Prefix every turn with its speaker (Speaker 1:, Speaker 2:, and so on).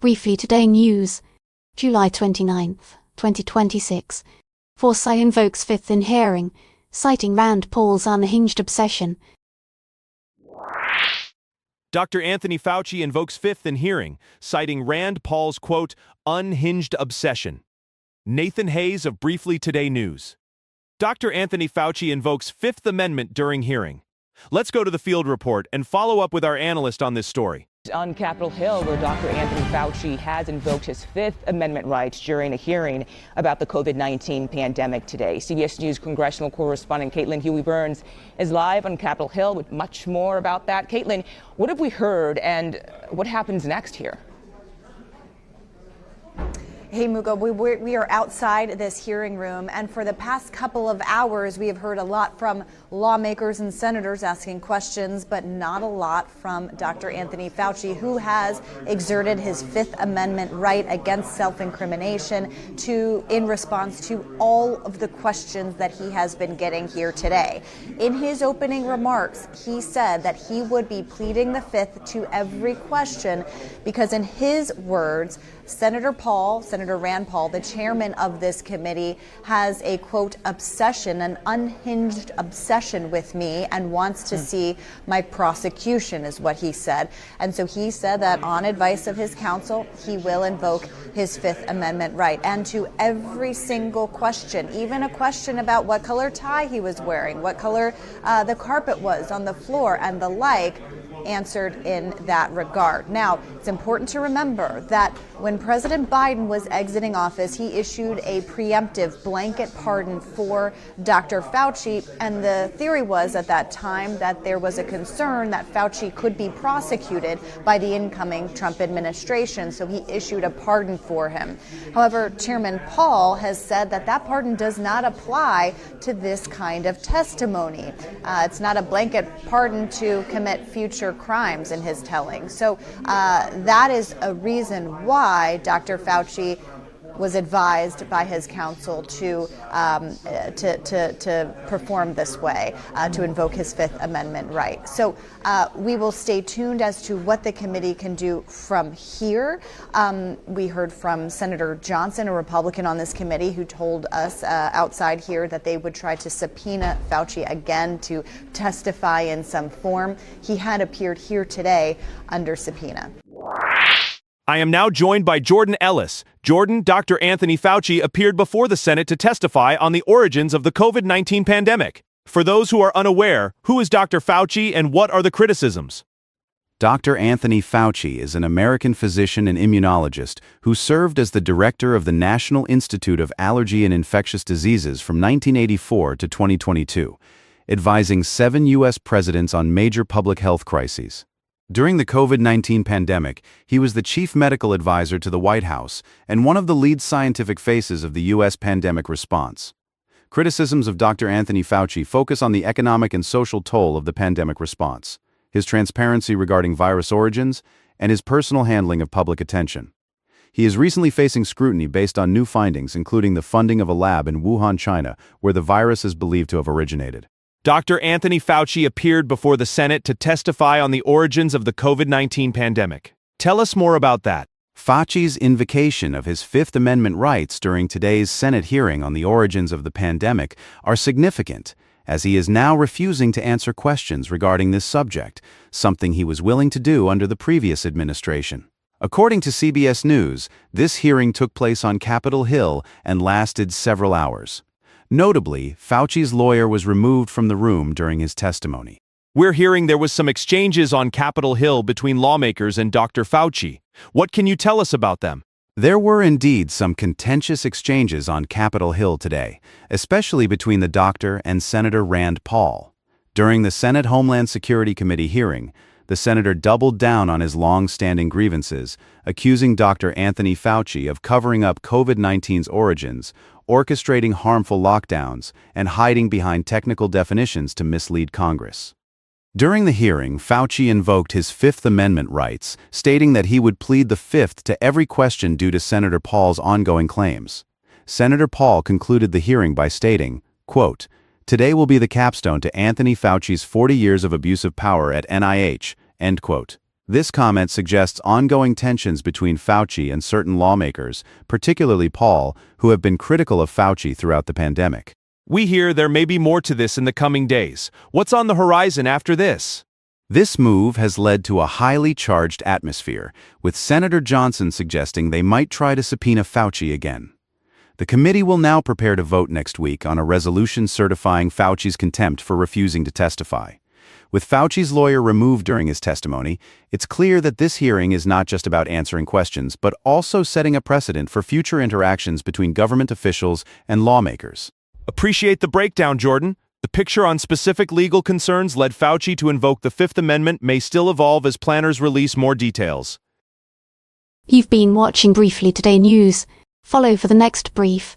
Speaker 1: Briefly Today News, July 29, 2026. Fauci invokes fifth in hearing, citing Rand Paul's unhinged obsession.
Speaker 2: Dr. Anthony Fauci invokes fifth in hearing, citing Rand Paul's, quote, unhinged obsession. Nathan Hayes of Briefly Today News. Dr. Anthony Fauci invokes Fifth Amendment during hearing. Let's go to the field report and follow up with our analyst on this story.
Speaker 3: On Capitol Hill, where Dr. Anthony Fauci has invoked his Fifth Amendment rights during a hearing about the COVID-19 pandemic today. CBS News congressional correspondent Caitlin Huey-Burns is live on Capitol Hill with much more about that. Caitlin, what have we heard and what happens next here?
Speaker 4: Hey, Mugo, we are outside this hearing room, and for the past couple of hours, we have heard a lot from lawmakers and senators asking questions, but not a lot from Dr. Anthony Fauci, who has exerted his Fifth Amendment right against self-incrimination in response to all of the questions that he has been getting here today. In his opening remarks, he said that he would be pleading the Fifth to every question because, in his words, Senator Rand Paul, the chairman of this committee, has a, quote, obsession, an unhinged obsession with me and wants to see my prosecution, is what he said. And so he said that on advice of his counsel, he will invoke his Fifth Amendment right. And to every single question, even a question about what color tie he was wearing, what color the carpet was on the floor and the like, answered in that regard. Now, it's important to remember that when President Biden was exiting office, he issued a preemptive blanket pardon for Dr. Fauci, and the theory was at that time that there was a concern that Fauci could be prosecuted by the incoming Trump administration, so he issued a pardon for him. However, Chairman Paul has said that that pardon does not apply to this kind of testimony. It's not a blanket pardon to commit future crimes in his telling. So that is a reason why Dr. Fauci was advised by his counsel to perform this way, to invoke his Fifth Amendment right. So we will stay tuned as to what the committee can do from here. We heard from Senator Johnson, a Republican on this committee, who told us outside here that they would try to subpoena Fauci again to testify in some form. He had appeared here today under subpoena.
Speaker 2: I am now joined by Jordan Ellis. Jordan, Dr. Anthony Fauci appeared before the Senate to testify on the origins of the COVID-19 pandemic. For those who are unaware, who is Dr. Fauci and what are the criticisms?
Speaker 5: Dr. Anthony Fauci is an American physician and immunologist who served as the director of the National Institute of Allergy and Infectious Diseases from 1984 to 2022, advising 7 U.S. presidents on major public health crises. During the COVID-19 pandemic, he was the chief medical advisor to the White House and one of the lead scientific faces of the U.S. pandemic response. Criticisms of Dr. Anthony Fauci focus on the economic and social toll of the pandemic response, his transparency regarding virus origins, and his personal handling of public attention. He is recently facing scrutiny based on new findings, including the funding of a lab in Wuhan, China, where the virus is believed to have originated.
Speaker 2: Dr. Anthony Fauci appeared before the Senate to testify on the origins of the COVID-19 pandemic. Tell us more about that.
Speaker 5: Fauci's invocation of his Fifth Amendment rights during today's Senate hearing on the origins of the pandemic are significant, as he is now refusing to answer questions regarding this subject, something he was willing to do under the previous administration. According to CBS News, this hearing took place on Capitol Hill and lasted several hours. Notably, Fauci's lawyer was removed from the room during his testimony.
Speaker 2: We're hearing there was some exchanges on Capitol Hill between lawmakers and Dr. Fauci. What can you tell us about them?
Speaker 5: There were indeed some contentious exchanges on Capitol Hill today, especially between the doctor and Senator Rand Paul. During the Senate Homeland Security Committee hearing, the senator doubled down on his long-standing grievances, accusing Dr. Anthony Fauci of covering up COVID-19's origins, orchestrating harmful lockdowns, and hiding behind technical definitions to mislead Congress. During the hearing, Fauci invoked his Fifth Amendment rights, stating that he would plead the Fifth to every question due to Senator Paul's ongoing claims. Senator Paul concluded the hearing by stating, quote, "Today will be the capstone to Anthony Fauci's 40 years of abusive power at NIH," end quote. This comment suggests ongoing tensions between Fauci and certain lawmakers, particularly Paul, who have been critical of Fauci throughout the pandemic.
Speaker 2: We hear there may be more to this in the coming days. What's on the horizon after this?
Speaker 5: This move has led to a highly charged atmosphere, with Senator Johnson suggesting they might try to subpoena Fauci again. The committee will now prepare to vote next week on a resolution certifying Fauci's contempt for refusing to testify. With Fauci's lawyer removed during his testimony, it's clear that this hearing is not just about answering questions, but also setting a precedent for future interactions between government officials and lawmakers.
Speaker 2: Appreciate the breakdown, Jordan. The picture on specific legal concerns led Fauci to invoke the Fifth Amendment may still evolve as planners release more details.
Speaker 1: You've been watching Briefly Today News. Follow for the next brief.